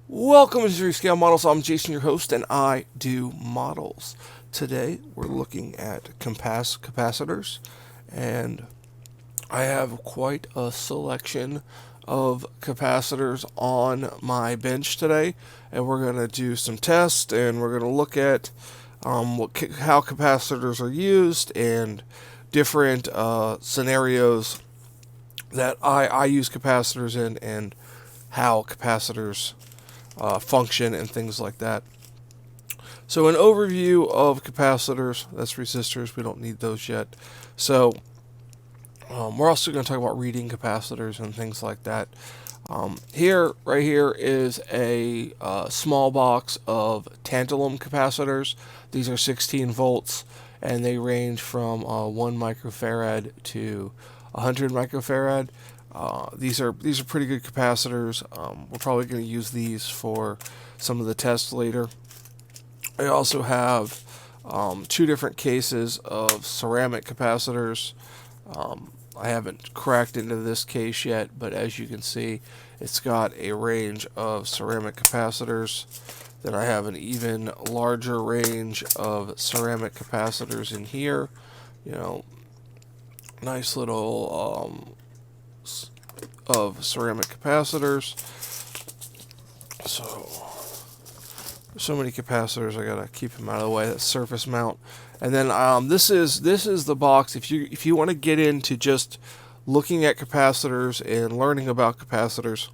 Welcome to 3Scale Models. I'm Jason, your host, and I do models. Today we're looking at capacitors, and I have quite a selection of capacitors on my bench today, and we're going to do some tests, and we're going to look at how capacitors are used and different scenarios that I use capacitors in, and how capacitors function and things like that. So an overview of capacitors, that's resistors, we don't need those yet. So we're also going to talk about reading capacitors and things like that. Right here is a small box of tantalum capacitors. These are 16 volts, and they range from 1 microfarad to 100 microfarad. These are pretty good capacitors. We're probably going to use these for some of the tests later. I also have two different cases of ceramic capacitors. I haven't cracked into this case yet, but as you can see, it's got a range of ceramic capacitors. Then I have an even larger range of ceramic capacitors in here. You know, nice little of ceramic capacitors. So many capacitors, I gotta keep them out of the way. That's surface mount. And then this is the box. If you want to get into just looking at capacitors and learning about capacitors,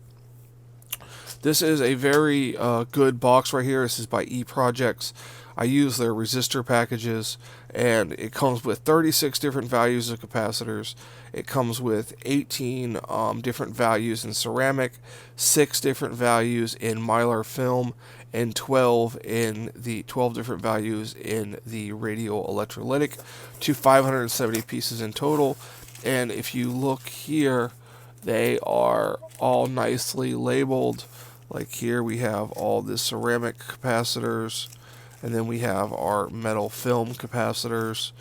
this is a very good box right here. This is by eProjects. I use their resistor packages, and it comes with 36 different values of capacitors. It comes with 18 different values in ceramic, 6 different values in mylar film, and 12 different values in the radial electrolytic, to 570 pieces in total. And if you look here, they are all nicely labeled. Like here we have all the ceramic capacitors, and then we have our metal film capacitors.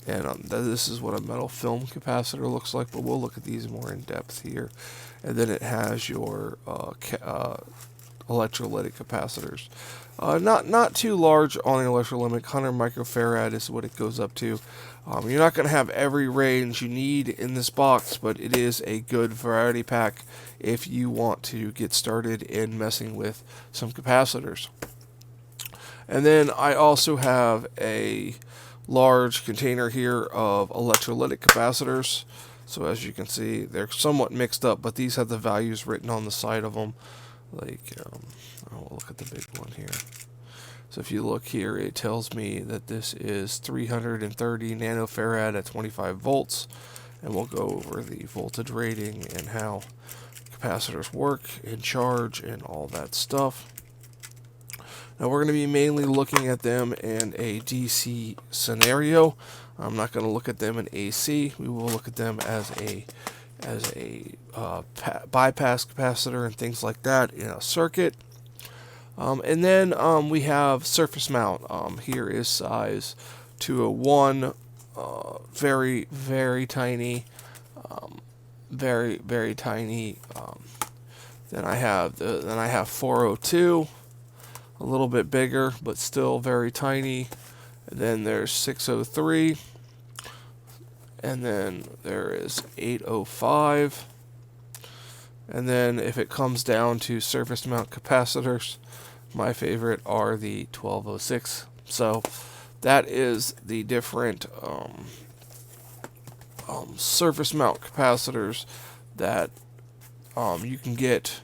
And this is what a metal film capacitor looks like, but we'll look at these more in depth here. And then it has your electrolytic capacitors. Not too large on the electrolytic. 100 microfarad is what it goes up to. You're not going to have every range you need in this box, but it is a good variety pack if you want to get started in messing with some capacitors. And then I also have a large container here of electrolytic capacitors. So as you can see, they're somewhat mixed up, but these have the values written on the side of them. Like, I'll look at the big one here. So if you look here, it tells me that this is 330 nanofarad at 25 volts. And we'll go over the voltage rating and how capacitors work and charge and all that stuff. Now we're going to be mainly looking at them in a DC scenario. I'm not going to look at them in AC. We will look at them as a bypass capacitor and things like that in a circuit. And then we have surface mount. Here is size 201, very very tiny, very tiny. Then I have 402. A little bit bigger, but still very tiny. And then there's 603. And then there is 805. And then if it comes down to surface mount capacitors, my favorite are the 1206. So that is the different surface mount capacitors that you can get.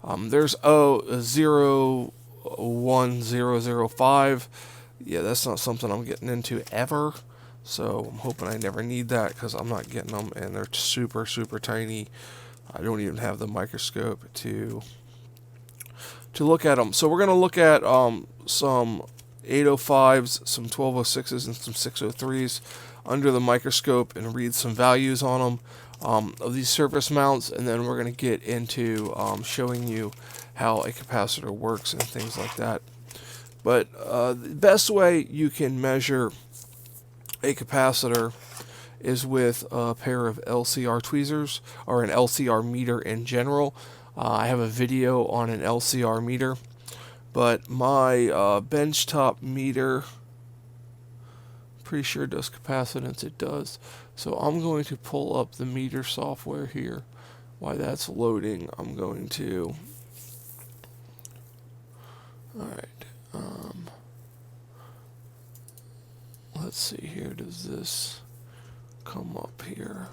There's 01005. Yeah, that's not something I'm getting into ever. So I'm hoping I never need that, because I'm not getting them, and they're super tiny. I don't even have the microscope to look at them. So we're going to look at some 805s, some 1206s, and some 603s under the microscope and read some values on them of these surface mounts, and then we're going to get into showing you how a capacitor works and things like that. But the best way you can measure a capacitor is with a pair of LCR tweezers, or an LCR meter in general. I have a video on an LCR meter, but my benchtop meter, pretty sure it does capacitance. It does. So I'm going to pull up the meter software here. While that's loading, I'm going to... Alright. Let's see here. Does this come up here?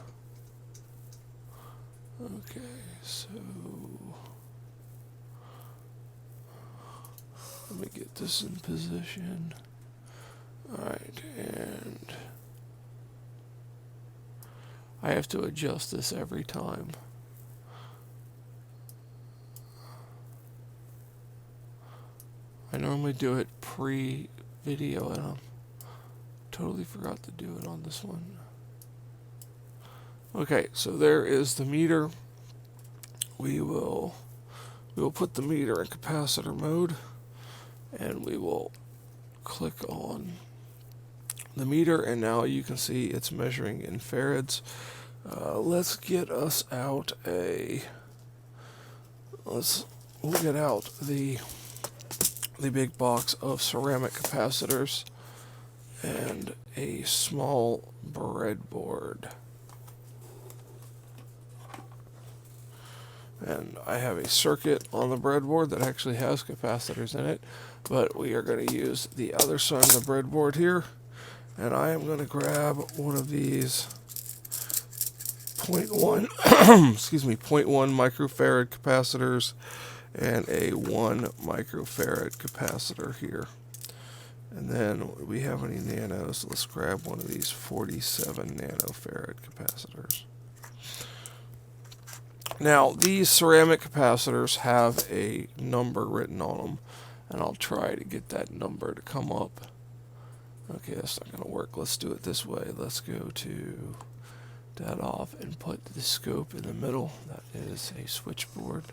Okay, so... Let me get this in position. Alright, and... I have to adjust this every time. I normally do it pre-video, and I totally forgot to do it on this one. Okay, so there is the meter. We will put the meter in capacitor mode, and we will click on the meter, and now you can see it's measuring in farads. Let's get us out we'll get out the big box of ceramic capacitors and a small breadboard. And I have a circuit on the breadboard that actually has capacitors in it, but we are going to use the other side of the breadboard here, and I am going to grab one of these 0.1 excuse me, 0.1 microfarad capacitors and a 1 microfarad capacitor here. And then we have any nanos. Let's grab one of these 47 nanofarad capacitors. Now, these ceramic capacitors have a number written on them, and I'll try to get that number to come up. Okay, that's not going to work. Let's do it this way. Let's go to that off and put the scope in the middle. That is a switchboard.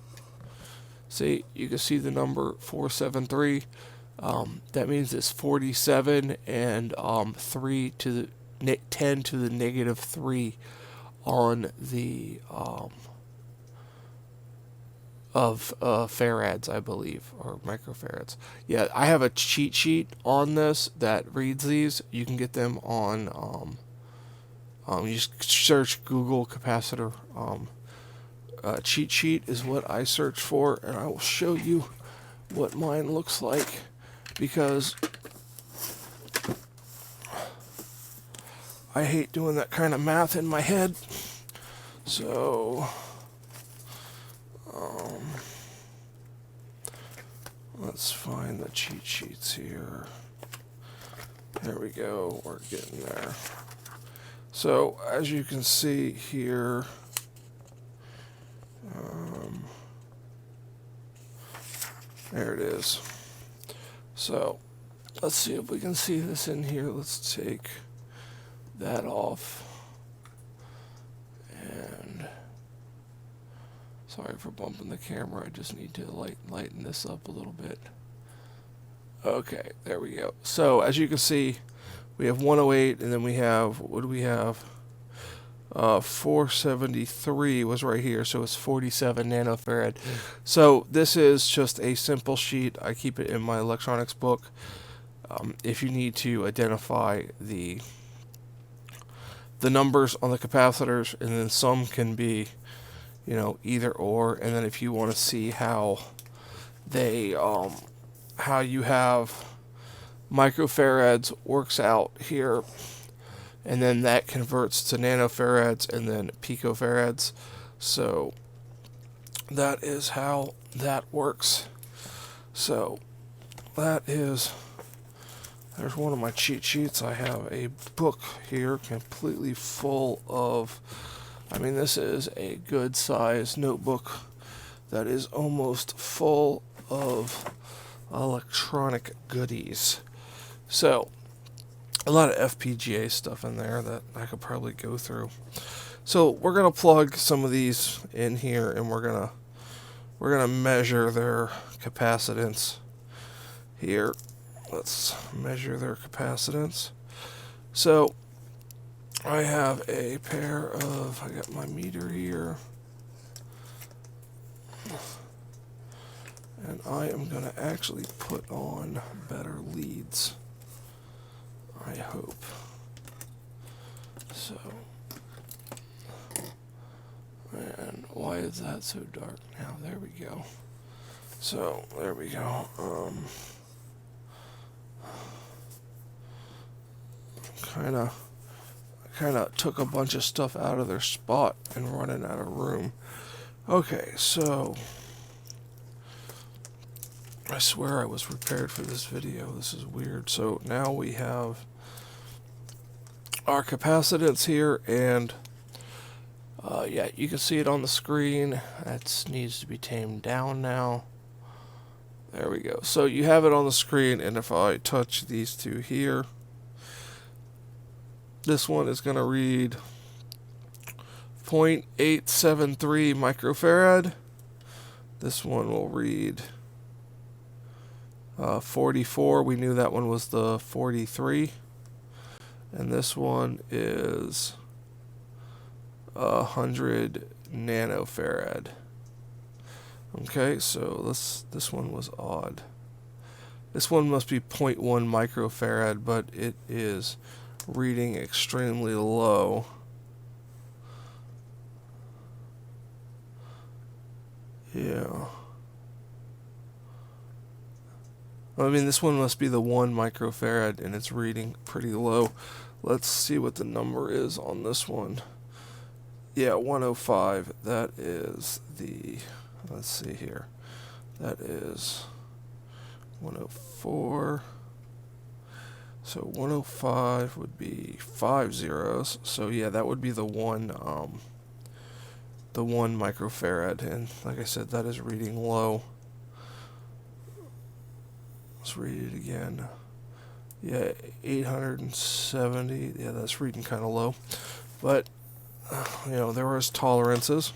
See, you can see the number 473. That means it's 47 and 3 to the 10 to the negative 3 on the farads, I believe, or microfarads. Yeah, I have a cheat sheet on this that reads these. You can get them on you just search Google capacitor cheat sheet is what I search for, and I will show you what mine looks like, because I hate doing that kind of math in my head. So let's find the cheat sheets here. There we go, we're getting there. So as you can see here, there it is. So let's see if we can see this in here. Let's take that off. And sorry for bumping the camera. I just need to lighten this up a little bit. Okay, there we go. So as you can see, we have 108, and then we have, what do we have? 473 was right here, so it's 47 nanofarad. So this is just a simple sheet. I keep it in my electronics book. If you need to identify the numbers on the capacitors, and then some can be, you know, either or. And then if you want to see how they, how you have microfarads works out here, and then that converts to nanofarads and then picofarads. So that is how that works. So that is, there's one of my cheat sheets. I have a book here completely full of, I mean, this is a good size notebook that is almost full of electronic goodies. So a lot of FPGA stuff in there that I could probably go through. So we're gonna plug some of these in here, and we're gonna measure their capacitance here. Let's measure their capacitance. So I have a pair of, I got my meter here. And I am going to actually put on better leads, I hope. So, and why is that so dark now? There we go. So, there we go. Kind of took a bunch of stuff out of their spot and running out of room. Okay, so I swear I was prepared for this video. This is weird. So now we have our capacitance here, and yeah, you can see it on the screen. That needs to be tamed down now. There we go. So you have it on the screen, and if I touch these two here, this one is going to read 0.873 microfarad. This one will read 44. We knew that one was the 43. And this one is 100 nanofarad. Okay, so this one was odd. This one must be 0.1 microfarad, but it is reading extremely low. Yeah. I mean, this one must be the 1 microfarad, and it's reading pretty low. Let's see what the number is on this one. Yeah, 105. That is the... Let's see here. That is 104. So 105 would be 5 zeros. So yeah, that would be the one microfarad. And like I said, that is reading low. Let's read it again. Yeah, 870. Yeah, that's reading kind of low. But you know, there is tolerances.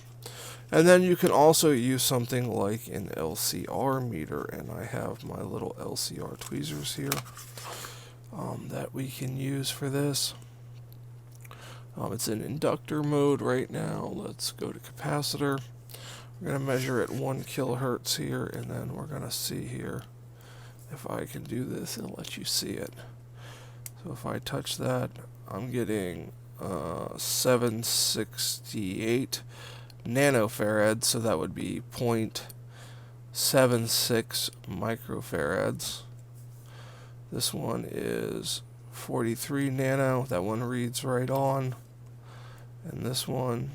And then you can also use something like an LCR meter, and I have my little LCR tweezers here that we can use for this. It's in inductor mode right now. Let's go to capacitor. We're going to measure at 1 kilohertz here, and then we're going to see here if I can do this and let you see it. So if I touch that, I'm getting 768 nanofarads, so that would be 0.76 microfarads. This one is 43 nano. That one reads right on. And this one,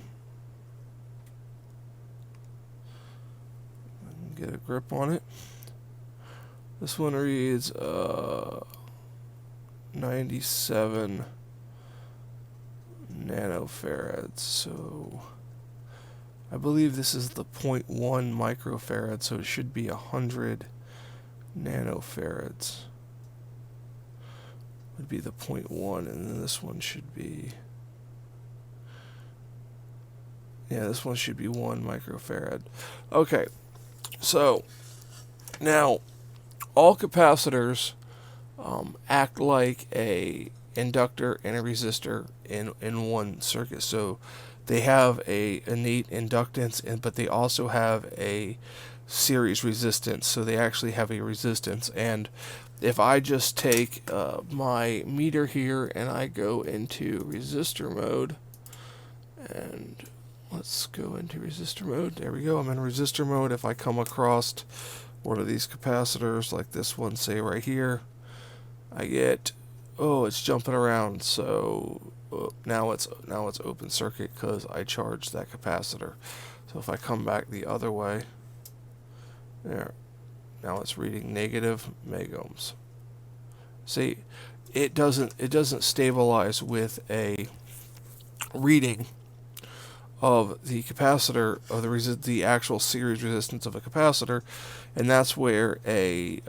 get a grip on it. This one reads 97 nanofarads. So I believe this is the 0.1 microfarad, so it should be 100 nanofarads. Would be the 0.1, and then this one should be, yeah, this one should be 1 microfarad. Okay, so now all capacitors act like a inductor and a resistor in one circuit. So they have a innate inductance, but they also have a series resistance. So they actually have a resistance. And if I just take my meter here and I go into resistor mode, and let's go into resistor mode. There we go. I'm in resistor mode. If I come across one of these capacitors, like this one, say right here, I get, oh, it's jumping around. So now it's open circuit because I charged that capacitor. So if I come back the other way, there, now it's reading negative megohms. See, it doesn't stabilize with a reading of the capacitor, of the actual series resistance of a capacitor, and that's where an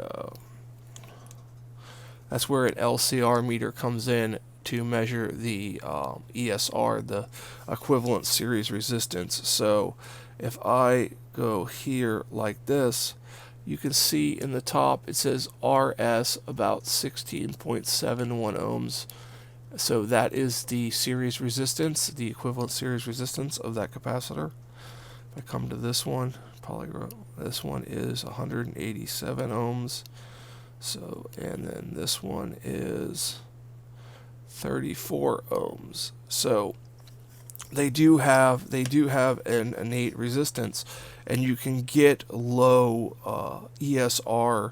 LCR meter comes in to measure the ESR, the equivalent series resistance. So if I go here like this, you can see in the top it says RS about 16.71 ohms. So that is the series resistance, the equivalent series resistance of that capacitor. If I come to this one, This one is 187 ohms. So, and then this one is 34 ohms. So they do have an innate resistance, and you can get low ESR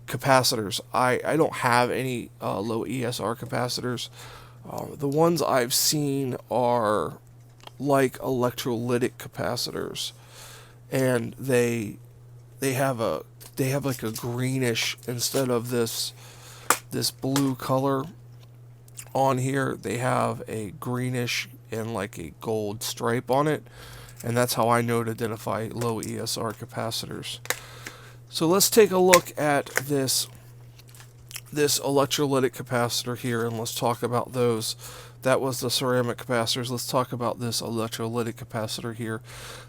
capacitors. I don't have any low ESR capacitors. The ones I've seen are like electrolytic capacitors, and they have like a greenish, instead of this blue color on here, they have a greenish and like a gold stripe on it, and that's how I know to identify low ESR capacitors. So let's take a look at this electrolytic capacitor here, and let's talk about those. That was the ceramic capacitors. Let's talk about this electrolytic capacitor here.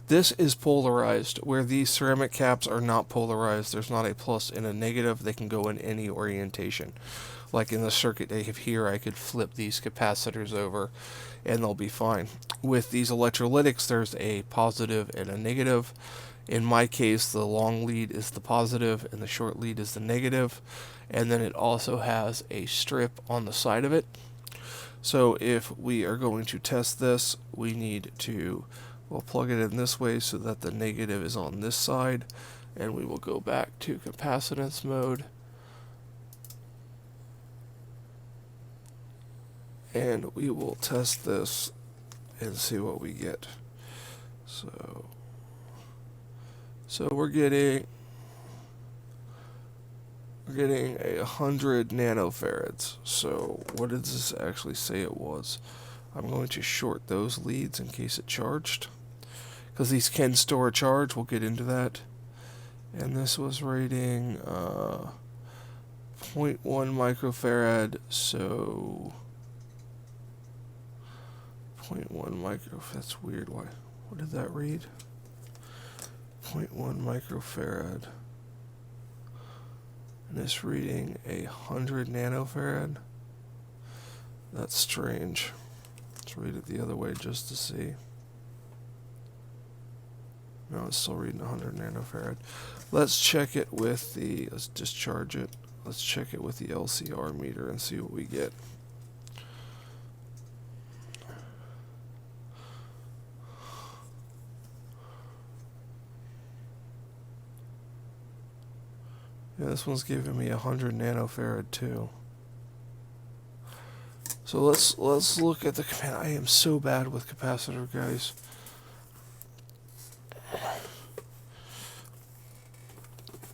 This is polarized, where these ceramic caps are not polarized. There's not a plus and a negative. They can go in any orientation. Like in the circuit they have here, I could flip these capacitors over and they'll be fine. With these electrolytics, there's a positive and a negative. In my case, the long lead is the positive and the short lead is the negative. And then it also has a strip on the side of it. So if we are going to test this, we need to, we'll plug it in this way so that the negative is on this side, and we will go back to capacitance mode, and we will test this and see what we get. So we're getting 100 nanofarads. So what does this actually say it was? I'm going to short those leads in case it charged, because these can store a charge. We'll get into that. And this was rating 0.1 microfarad. So 0.1 micro. That's weird. Why? What did that read? 0.1 microfarad. And it's reading 100 nanofarad. That's strange. Let's read it the other way just to see. No, it's still reading 100 nanofarad. Let's check it with the, let's discharge it. Let's check it with the LCR meter and see what we get. Yeah, this one's giving me 100 nanofarad too. So let's look at the command. I am so bad with capacitor, guys.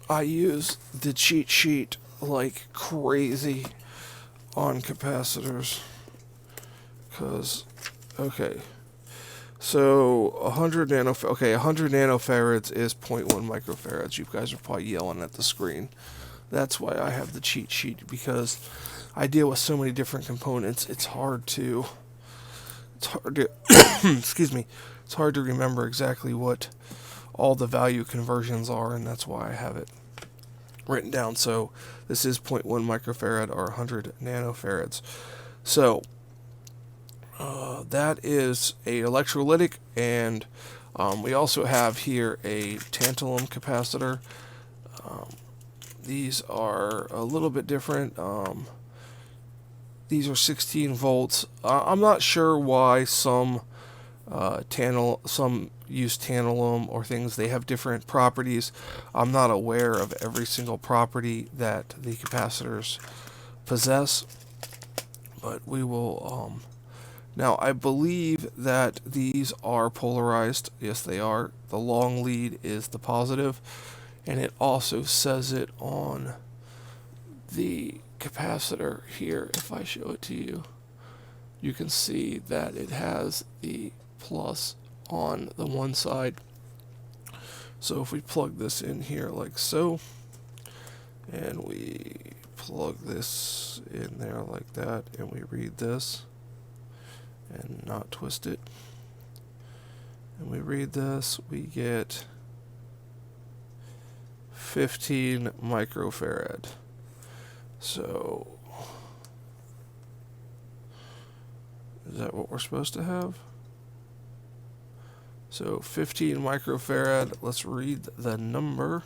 I use the cheat sheet like crazy on capacitors. Okay. So 100 nanofarads is 0.1 microfarads. You guys are probably yelling at the screen. That's why I have the cheat sheet, because I deal with so many different components. It's hard to excuse me. It's hard to remember exactly what all the value conversions are, and that's why I have it written down. So this is 0.1 microfarad or 100 nanofarads. So that is a electrolytic, and we also have here a tantalum capacitor. These are a little bit different. These are 16 volts. I'm not sure why some use tantalum or things. They have different properties. I'm not aware of every single property that the capacitors possess, but we will. Now, I believe that these are polarized. Yes, they are. The long lead is the positive, and it also says it on the capacitor here. If I show it to you, you can see that it has the plus on the one side. So if we plug this in here like so, and we plug this in there like that, and we read this, and not twist it, and we read this, we get 15 microfarad. So is that what we're supposed to have? So 15 microfarad. Let's read the number.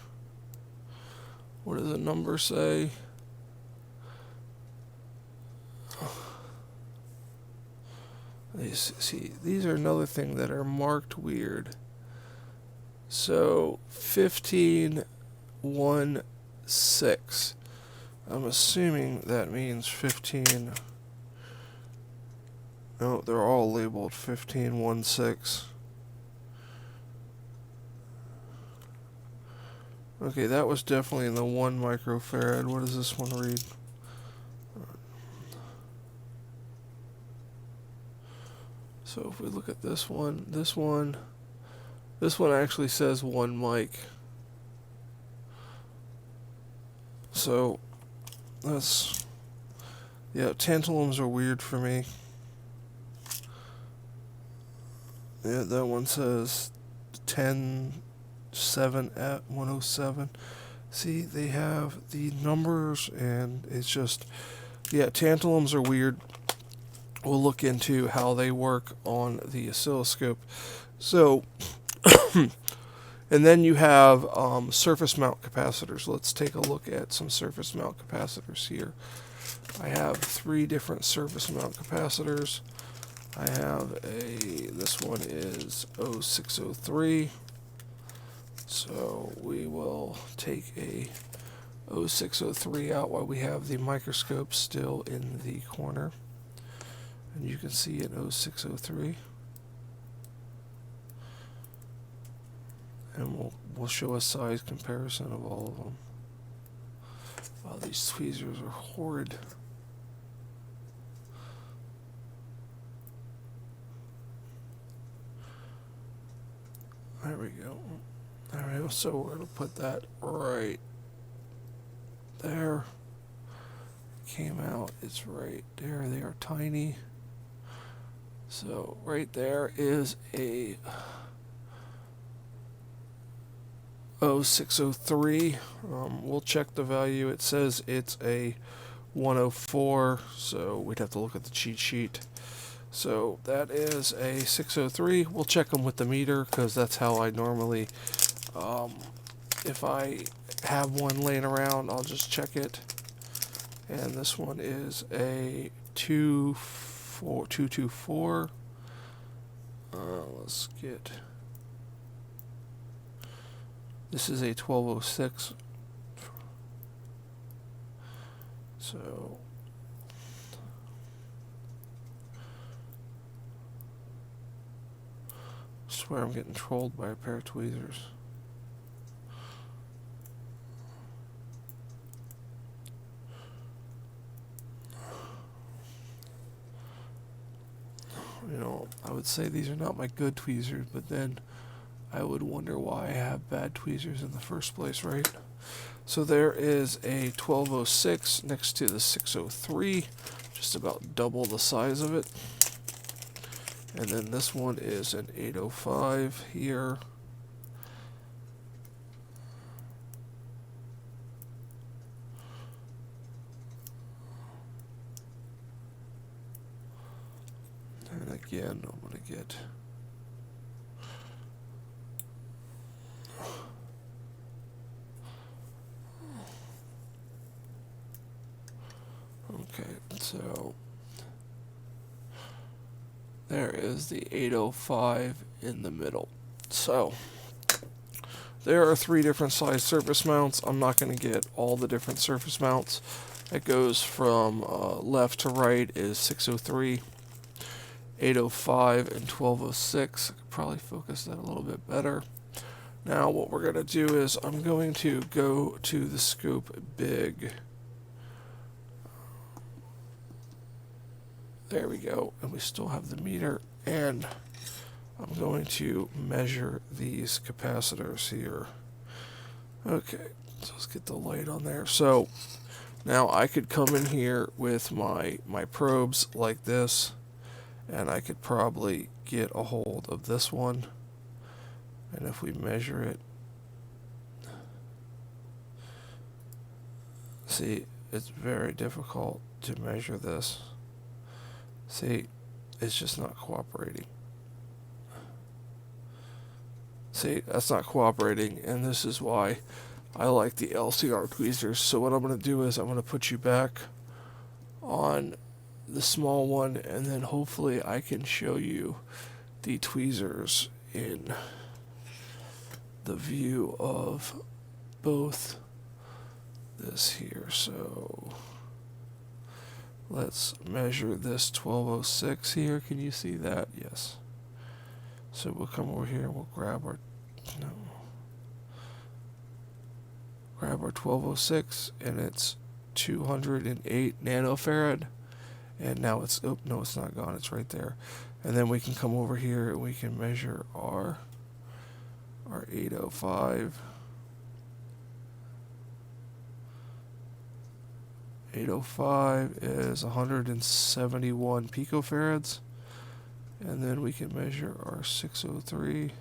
What does the number say? See, these are another thing that are marked weird. So 1516. I'm assuming that means 15. No, they're all labeled 1516. Okay, that was definitely in the 1 microfarad. What does this one read? So if we look at this one actually says 1 mic. So that's, yeah, tantalums are weird for me. Yeah, that one says 10.7 at 107. See, they have the numbers, and it's just, yeah, tantalums are weird. We'll look into how they work on the oscilloscope. So, and then you have surface mount capacitors. Let's take a look at some surface mount capacitors here. I have 3 different surface mount capacitors. I have this one is 0603. So we will take a 0603 out while we have the microscope still in the corner. And you can see an 0603. And we'll show a size comparison of all of them. Wow, these tweezers are horrid. There we go. Alright, so we're going to put that right there. Came out, it's right there. They are tiny. So right there is a 0603. We'll check the value. It says it's a 104, so we'd have to look at the cheat sheet. So that is a 603. We'll check them with the meter because that's how I normally, if I have one laying around, I'll just check it. And this one is a 224. Let's get. This is a 1206. So. I swear I'm getting trolled by a pair of tweezers. You know, I would say these are not my good tweezers, but then I would wonder why I have bad tweezers in the first place, right? So there is a 1206 next to the 603, just about double the size of it. And then this one is an 805 here. And again, I'm going to get... Okay, so... there is the 805 in the middle. So, there are 3 different size surface mounts. I'm not going to get all the different surface mounts. It goes from left to right is 603, 805, and 1206. I could probably focus that a little bit better. Now what we're going to do is I'm going to go to the scope big. There we go, and we still have the meter, and I'm going to measure these capacitors here. Okay, so let's get the light on there. So now I could come in here with my probes like this, and I could probably get a hold of this one, and if we measure it, see, it's very difficult to measure this. See, it's just not cooperating. See, that's not cooperating, and this is why I like the LCR tweezers. So what I'm going to do is I'm going to put you back on the small one, and then hopefully I can show you the tweezers in the view of both this here. So let's measure this 1206 here. Can you see that? Yes. So we'll come over here and we'll grab our 1206, and it's 208 nanofarad. And now it's, oh no, it's not gone, it's right there. And then we can come over here and we can measure our 805. 805 is 171 picofarads. And then we can measure our 603.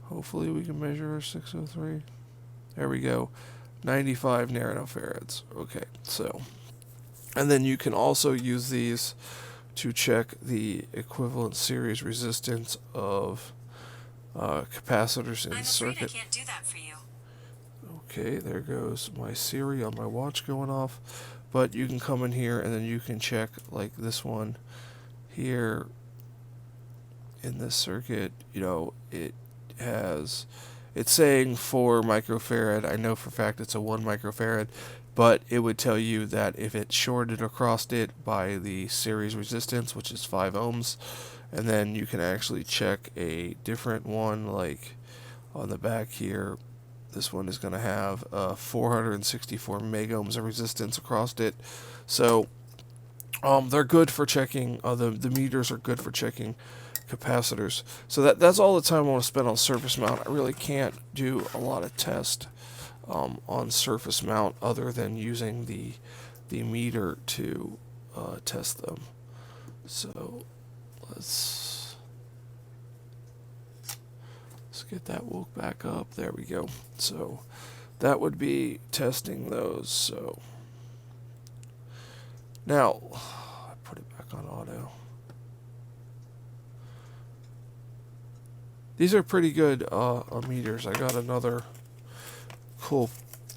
Hopefully we can measure our 603. There we go. 95 nanofarads. Okay, so. And then you can also use these to check the equivalent series resistance of capacitors in the circuit. I'm afraid I can't do that for you. Okay, there goes my Siri on my watch going off. But you can come in here and then you can check, like this one here in this circuit, you know, it's saying 4 microfarad. I know for a fact it's a 1 microfarad, but it would tell you that if it's shorted across it by the series resistance, which is 5 ohms, and then you can actually check a different one, like on the back here. This one is going to have 464 megohms of resistance across it. So they're good for checking, the meters are good for checking capacitors. So that's all the time I want to spend on Surfacemount. I really can't do a lot of test on Surfacemount other than using the meter to test them. So let's get that woke back up. There we go. So that would be testing those. So now I put it back on auto. These are pretty good meters. I got another cool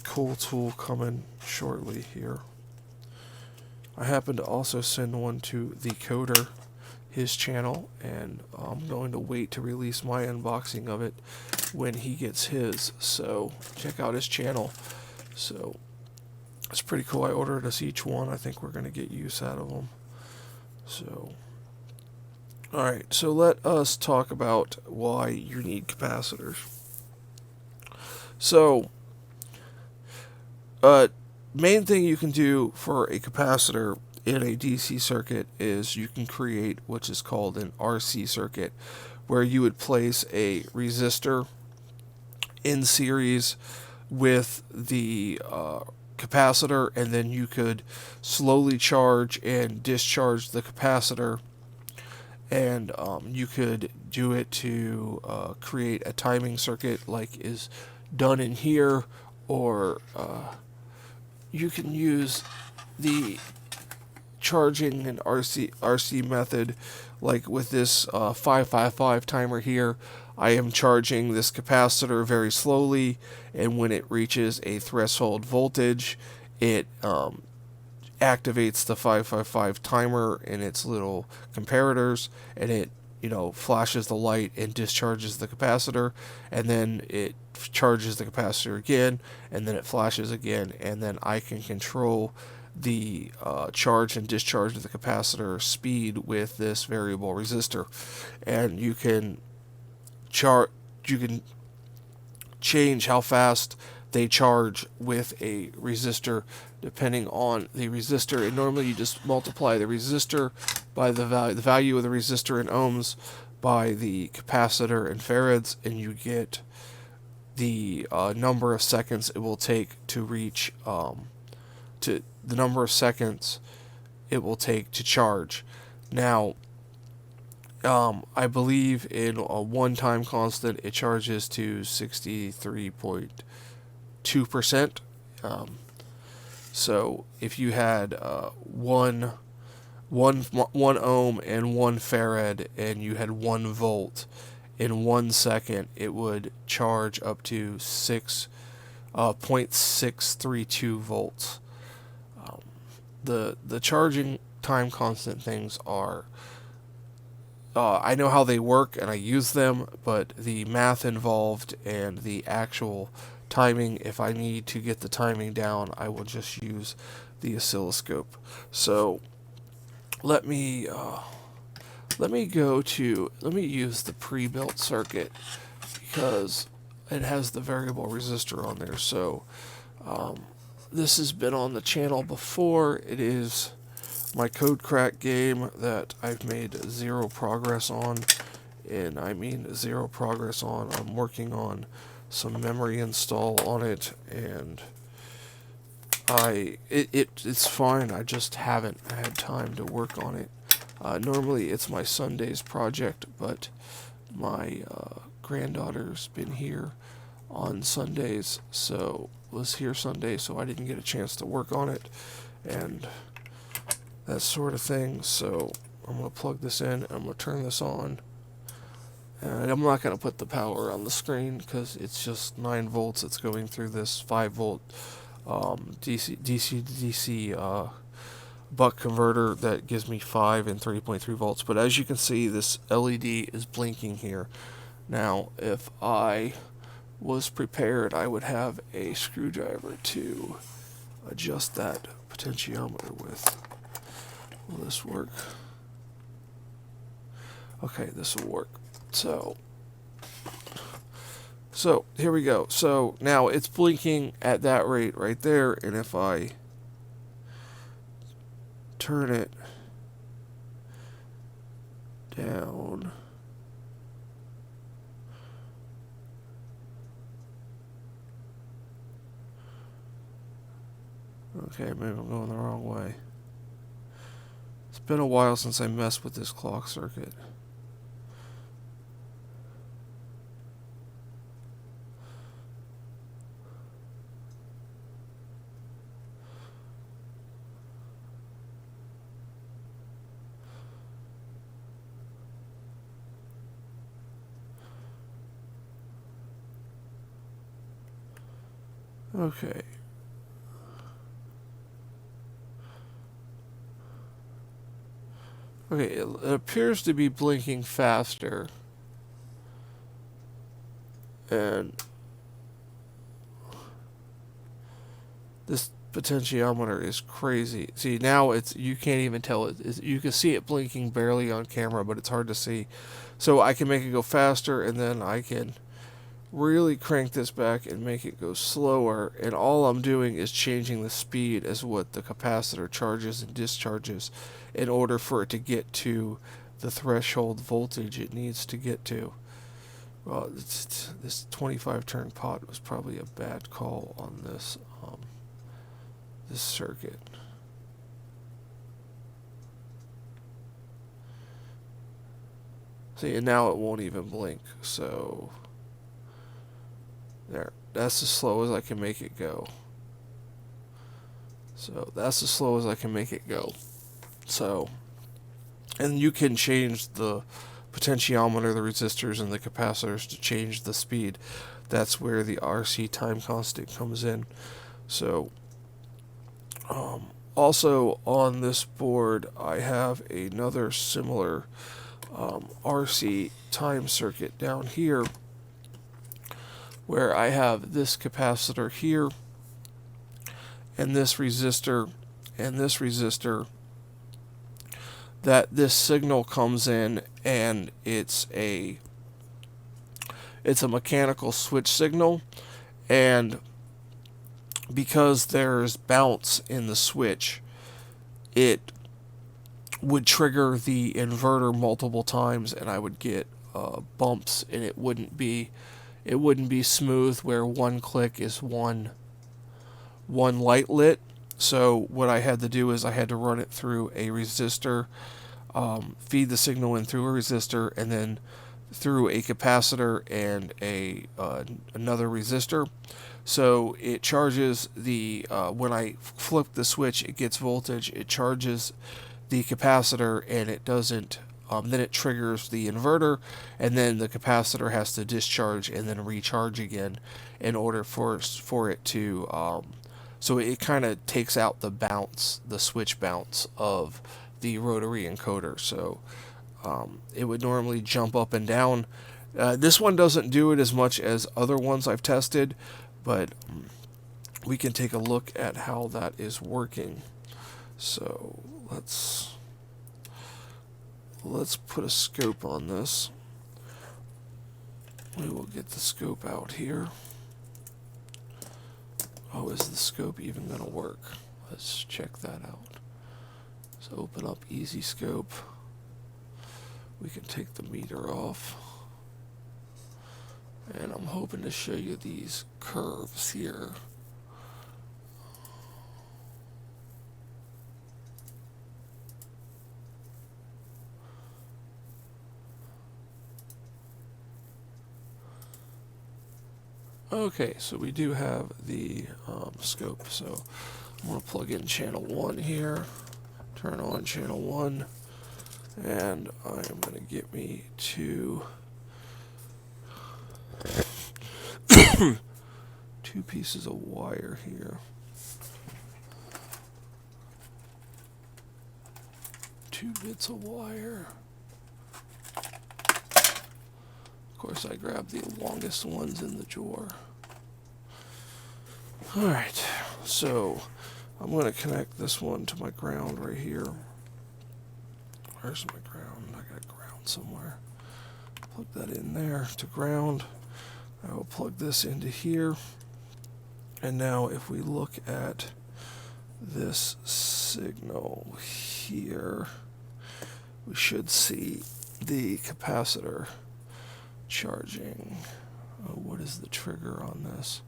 tool coming shortly here. I happen to also send one to the coder, his channel, and I'm going to wait to release my unboxing of it when he gets his. So check out his channel. So it's pretty cool. I ordered us each one. I think we're going to get use out of them. So alright, so let us talk about why you need capacitors. So main thing you can do for a capacitor in a DC circuit is you can create what is called an RC circuit, where you would place a resistor in series with the capacitor, and then you could slowly charge and discharge the capacitor, and you could do it to create a timing circuit like is done in here, or you can use the charging and RC method, like with this 555 timer here. I am charging this capacitor very slowly, and when it reaches a threshold voltage, it activates the 555 timer in its little comparators, and it, you know, flashes the light and discharges the capacitor, and then it charges the capacitor again, and then it flashes again, and then I can control the charge and discharge of the capacitor speed with this variable resistor. And you can change how fast they charge with a resistor depending on the resistor. And normally you just multiply the resistor by the value of the resistor in ohms by the capacitor in farads, and you get the number of seconds it will take to reach the number of seconds it will take to charge. Now, I believe in a one-time constant, it charges to 63.2%. So if you had one 1 ohm and 1 farad, and you had 1 volt, in 1 second it would charge up to 0.632 volts. The charging time constant things are, I know how they work and I use them, but the math involved and the actual timing, if I need to get the timing down, I will just use the oscilloscope. So let me use the pre-built circuit because it has the variable resistor on there. So this has been on the channel before. It is my code crack game that I've made 0 progress on, and I mean 0 progress on. I'm working on some memory install on it, and it's fine. I just haven't had time to work on it. Normally it's my Sunday's project, but my granddaughter's been here on Sundays, so was here Sunday, so I didn't get a chance to work on it and that sort of thing. So I'm going to plug this in and I'm going to turn this on, and I'm not going to put the power on the screen because it's just 9 volts. It's going through this 5 volt DC to DC buck converter that gives me 5 and 3.3 volts. But as you can see, this LED is blinking here. Now if I was prepared, I would have a screwdriver to adjust that potentiometer with. Will this work? Okay, this will work. So here we go. So now it's blinking at that rate right there, and if I turn it down, okay, maybe I'm going the wrong way. It's been a while since I messed with this clock circuit. Okay. Okay, it appears to be blinking faster. And this potentiometer is crazy. See, now you can't even tell it. You can see it blinking barely on camera, but it's hard to see. So I can make it go faster, and then I can really crank this back and make it go slower, and all I'm doing is changing the speed as what the capacitor charges and discharges in order for it to get to the threshold voltage it needs to get to. Well, this 25 turn pot was probably a bad call on this this circuit. See, and now it won't even blink, so there, that's as slow as I can make it go. So that's as slow as I can make it go. So, and you can change the potentiometer, the resistors, and the capacitors to change the speed. That's where the RC time constant comes in. So, also on this board, I have another similar RC time circuit down here, where I have this capacitor here, and this resistor, that this signal comes in, and it's a mechanical switch signal, and because there's bounce in the switch, it would trigger the inverter multiple times, and I would get bumps, and it wouldn't be smooth where one click is one light lit. So what I had to do is I had to run it through a resistor, feed the signal in through a resistor, and then through a capacitor and another resistor. So it charges the when I flip the switch, it gets voltage. It charges the capacitor and it doesn't, then it triggers the inverter, and then the capacitor has to discharge and then recharge again in order for it to, so it kind of takes out the bounce, the switch bounce of the rotary encoder. So it would normally jump up and down. This one doesn't do it as much as other ones I've tested, but we can take a look at how that is working. So let's put a scope on this. We will get the scope out here. Oh, is the scope even going to work? Let's check that out. So open up Easy Scope. We can take the meter off. And I'm hoping to show you these curves here. Okay, so we do have the scope. So I'm going to plug in channel 1 here, turn on channel 1, and I am going to get me to 2 pieces of wire here. 2 bits of wire. Of course, I grabbed the longest ones in the drawer. Alright, so I'm going to connect this one to my ground right here. Where's my ground? I got ground somewhere. Plug that in there to ground. I will plug this into here. And now if we look at this signal here, we should see the capacitor charging. Oh, what is the trigger on this?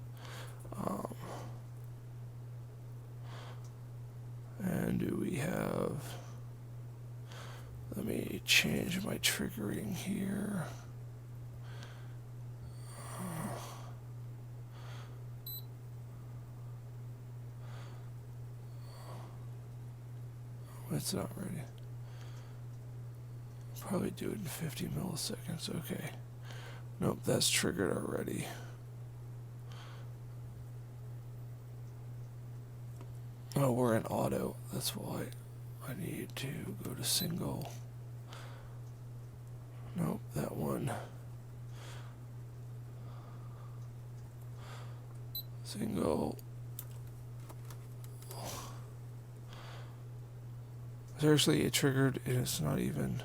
And do we have, let me change my triggering here. It's not ready. Probably do it in 50 milliseconds. Okay. Nope, that's triggered already. Oh, we're in auto. That's why I need to go to single. Nope, that one. Single. Seriously, it triggered and it's not even.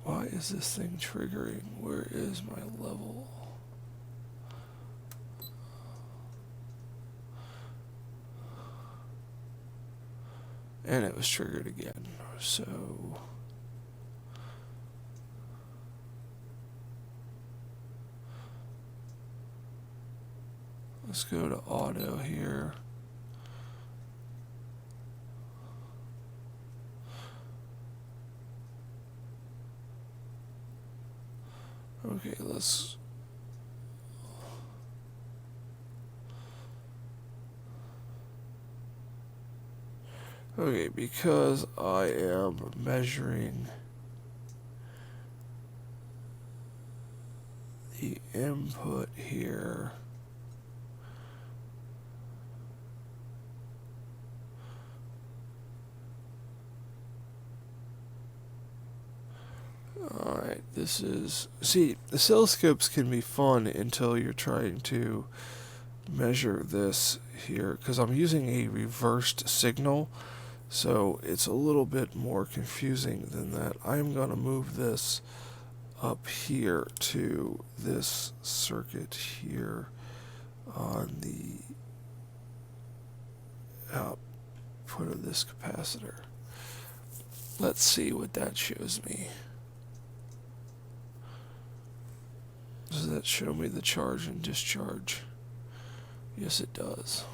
Why is this thing triggering? Where is my level? And it was triggered again. So let's go to auto here. Okay, let's. Okay, because I am measuring the input here. Alright, this is, see, oscilloscopes can be fun until you're trying to measure this here, because I'm using a reversed signal, so it's a little bit more confusing than that. I'm going to move this up here to this circuit here on the output of this capacitor. Let's see what that shows me. Does that show me the charge and discharge? Yes, it does.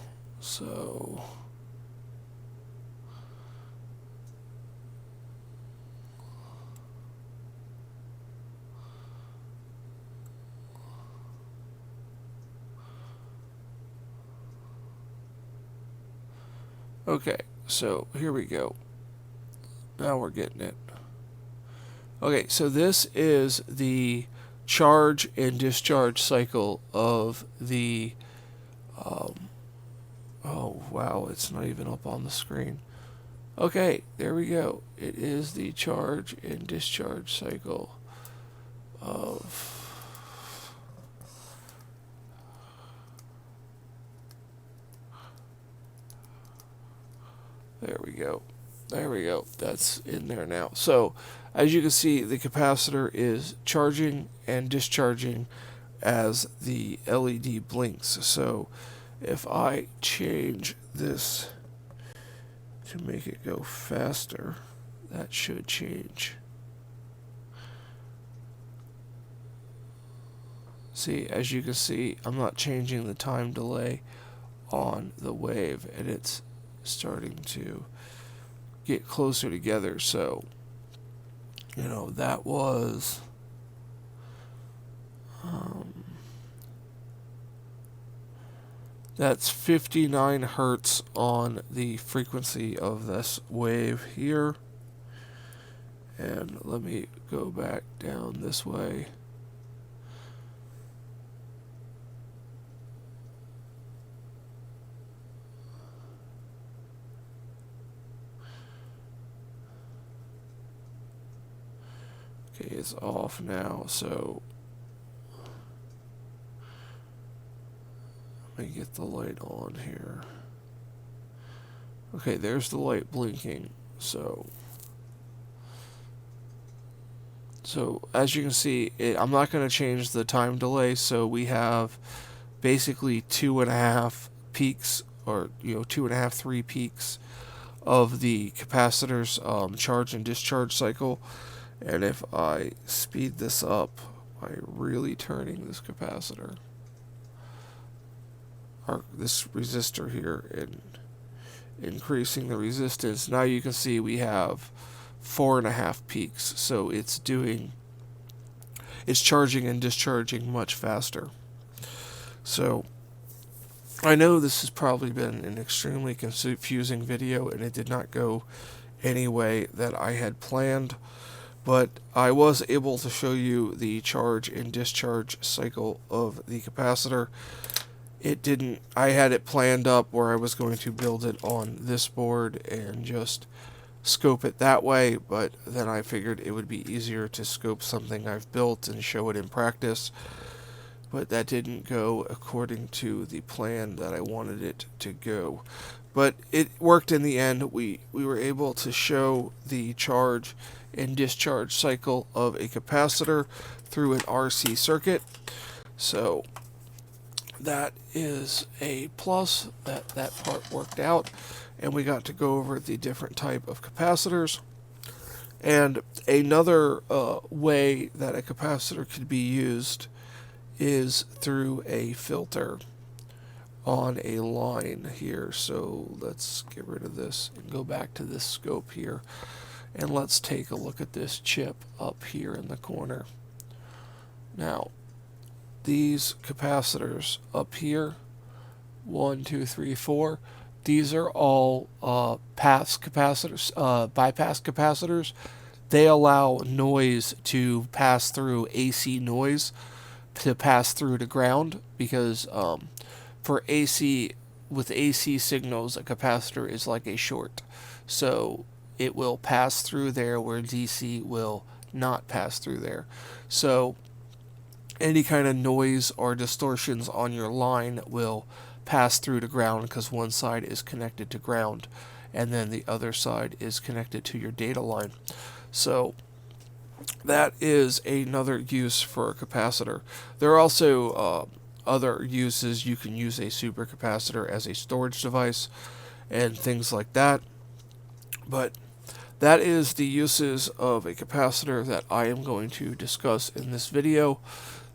So Okay, so here we go. Now we're getting it. Okay, so this is the charge and discharge cycle of the, oh wow, it's not even up on the screen. Okay, there we go. It is the charge and discharge cycle of, there we go. There we go. That's in there now. So, as you can see, the capacitor is charging and discharging as the LED blinks. So, if I change this to make it go faster, that should change. See, as you can see, I'm not changing the time delay on the wave, and it's starting to get closer together. So, you know, that was that's 59 hertz on the frequency of this wave here. And let me go back down this way. Okay, it's off now, so let me get the light on here. Okay, there's the light blinking. So as you can see, I'm not going to change the time delay, so we have basically 2.5 peaks, or 2.5, 3 peaks of the capacitor's charge and discharge cycle. And if I speed this up by really turning this capacitor, or this resistor here, and increasing the resistance, now you can see we have 4.5 peaks. So it's charging and discharging much faster. So I know this has probably been an extremely confusing video, and it did not go any way that I had planned. But I was able to show you the charge and discharge cycle of the capacitor. I had it planned up where I was going to build it on this board and just scope it that way, but then I figured it would be easier to scope something I've built and show it in practice. But that didn't go according to the plan that I wanted it to go. But it worked in the end. We were able to show the charge and discharge cycle of a capacitor through an RC circuit. So that is a plus. That part worked out, and we got to go over the different type of capacitors. And another way that a capacitor could be used is through a filter on a line here. So let's get rid of this and go back to this scope here, and let's take a look at this chip up here in the corner. Now, these capacitors up here, 1, 2, 3, 4, these are all bypass capacitors. They allow noise to pass through, AC noise to pass through to ground, because for AC, with AC signals, a capacitor is like a short. So it will pass through there where DC will not pass through there. So any kind of noise or distortions on your line will pass through to ground, because one side is connected to ground and then the other side is connected to your data line. So that is another use for a capacitor. There are also other uses. You can use a supercapacitor as a storage device and things like that. But that is the uses of a capacitor that I am going to discuss in this video.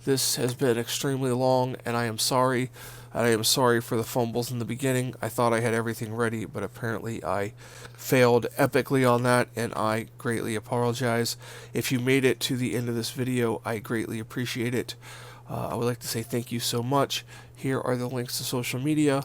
This has been extremely long, and I am sorry. I am sorry for the fumbles in the beginning. I thought I had everything ready, but apparently I failed epically on that, and I greatly apologize. If you made it to the end of this video, I greatly appreciate it. I would like to say thank you so much. Here are the links to social media.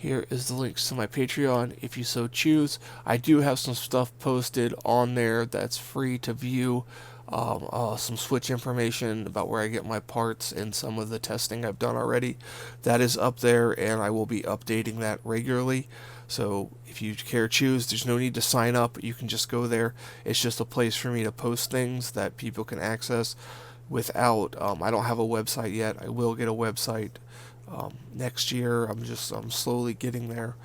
here is the links to my Patreon if you so choose. I do have some stuff posted on there that's free to view. Some switch information about where I get my parts and some of the testing I've done already. That is up there, and I will be updating that regularly. So if you care choose, there's no need to sign up. You can just go there. It's just a place for me to post things that people can access without, I don't have a website yet. I will get a website next year. I'm slowly getting there.